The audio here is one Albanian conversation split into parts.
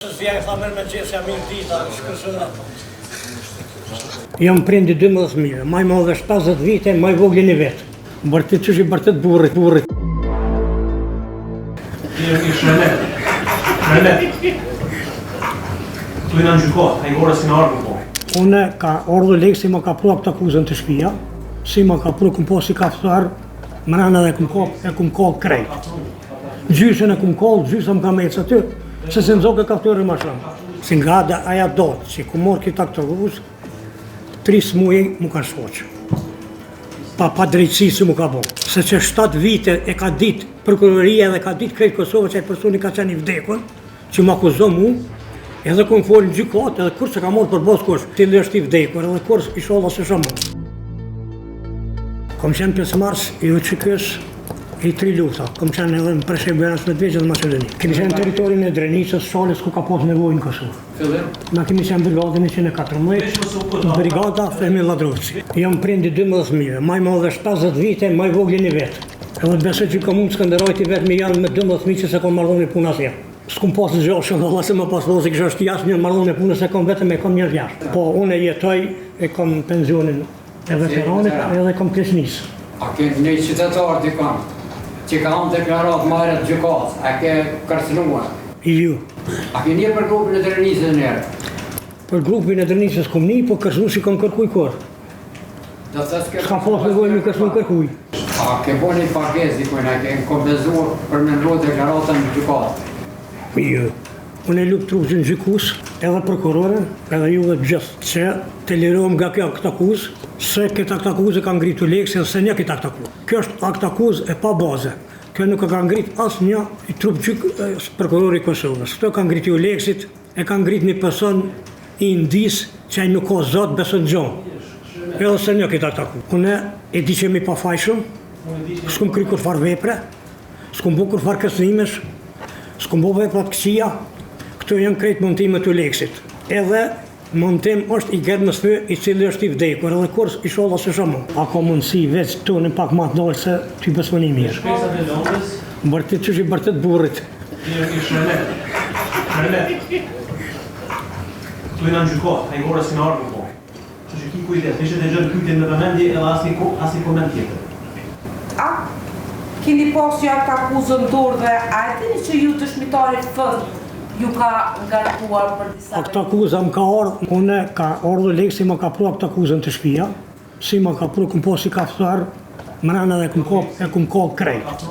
Zja e tha mërë me qesë jam mirë dita, shkësënë. Jam prindi 12.000, maj më dhe 50 vite, maj vogli një vetë. Bërtit që shi bërtit burrit. Shmelet. Tu i në gjykot, a i orë si në ardhë po. Une ka ardhë lekë si më ka pru aktakuzën të shpia, si më ka pru këm po si kaftar, më rana dhe këm kohë krejt. Gjysën e këm kohë, gjysën më ka mecë aty, se se nëzok e kaftore më shumë. Si nga dhe aja dotë, si ku morë kita këtë rruzë, 3 smuje mu kanë shfoqë. Pa drejtësi si mu ka bo. Se që 7 vite e ka ditë prokuroria dhe ka ditë krejtë Kosovë që e personi ka qenë i vdekun, që më akuzo mu, edhe ku më folë në gjykatë, edhe kur që ka morë për bosë kush, ti dhe është i vdekur, edhe kur i sholla se shumë. Kom qenë pjesëmarrës i UÇK-s i 3 lufta, kom qenë edhe në Preshevë, Beranës, Medvegjë dhe Maqedoni. Kemi qenë teritorin e Drenicës, Shalës, ku ka pas nevojë në Kosovë. Na kemi qenë brigadën 114, brigada Fehmi Lladrovci. Jam prindi 12.000, maj më dhe 50 vite, maj vogli një vetë. Edhe besoj që komunë Skënderajti vetë me janë me 12.000 që se kom marroni puna asja. S'kom pas në gjashën, Allah se më pas lozi kështë është jashtë një marroni punë se kom vetëm e kom një jashtë. Po, unë jetoj e kom pensionin e veteranit edhe kom kresnisë. A ke një qytetar dikon që ka hamë deklarat marrët gjykatë, a ke kërcënuar? Ju. A ke një për grupin e Drenisës njerë? Për grupin e Drenisës kom një, po kërcënu si kom kërkuj kur. S'ka pas nevojë mi kërcënu kërkuj. A ke bo një pagesë dikojnë, a ke kompenzuar për me ndrojë deklaratën në gjykatë? Jo. Unë e lup trupin gjykus, edhe prokurorën, edhe ju dhe gjithë, që të lirohem nga kjo aktakuzë, se këtë aktakuzë ka ngritu leksin, se një këtë aktakuzë. Kjo është aktakuzë e pa baze. Kjo nuk ka ngrit asë një i trup prokurori Kosovës. Këto ka ngritu leksit, e ka ngrit një person i ndisë që ai nuk ka zotë besën gjonë. Edhe se një këtë aktakuzë. Unë e di që mi pa fajshëm, s'kum kry kur farë vepre, s'kum bu kur farë kësnimesh, s'kum bu veprat këqia. Këto janë krejt montimet të leksit. Edhe montim është i Gerdmës Fy, i cili është i vdekur, edhe kur i sholla se shumë. A ka mundësi veç të në pak ma të ndollë se ty besmoni mirë. Shpesat e Londës. Bërtit që shi bërtit burrit. Shmelet. Tu i në gjykot, a i orë si në ardhë po. Që që ki kujdes, ishte të gjënë kytje në vëmendje edhe asni koment tjetër. A keni pas që ka akuzën dorë dhe a e dini që ju të shmitarit fënd ju ka ngarkuar për disa... Aktakuza më ka ardhë, une ka ardhë lekë si më ka pru aktakuzën të shpia, si më ka pru këm po si kaftar, më rana dhe këm kohë krejt.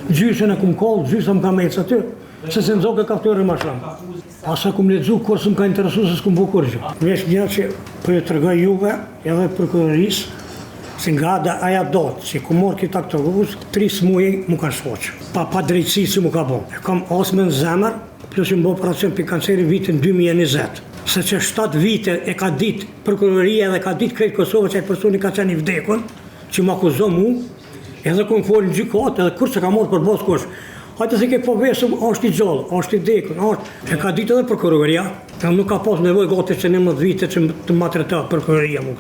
Gjysën e këm kohë, gjysën më ka mecë aty, se se nëzok e kaftore më shumë. Asa këm ledzu kur së më ka interesu se s'këm bu kur gjë. Vesh një që për ju të rëgoj juve edhe prokurorisë, si nga dhe aja dotë, që ku morë kita këtë rruzë, 3 smuje mu kanë shfoqë. Pa drejtësi si mu ka bo. E kam asme në zemër, plus që më bo operacion për kanceri vitin 2020. Se që 7 vite e ka ditë prokuroria dhe ka ditë krejtë Kosovë që e personi ka qenë i vdekun, që më akuzo mu, edhe ku më folë në gjykatë, edhe kur që ka morë për bosë kush. Hajtë se ke po vesëm, është i gjallë, është i vdekun, e ka ditë edhe prokuroria, nuk ka pas nevoj gati që 11 vite që të matërta prokuroria mu.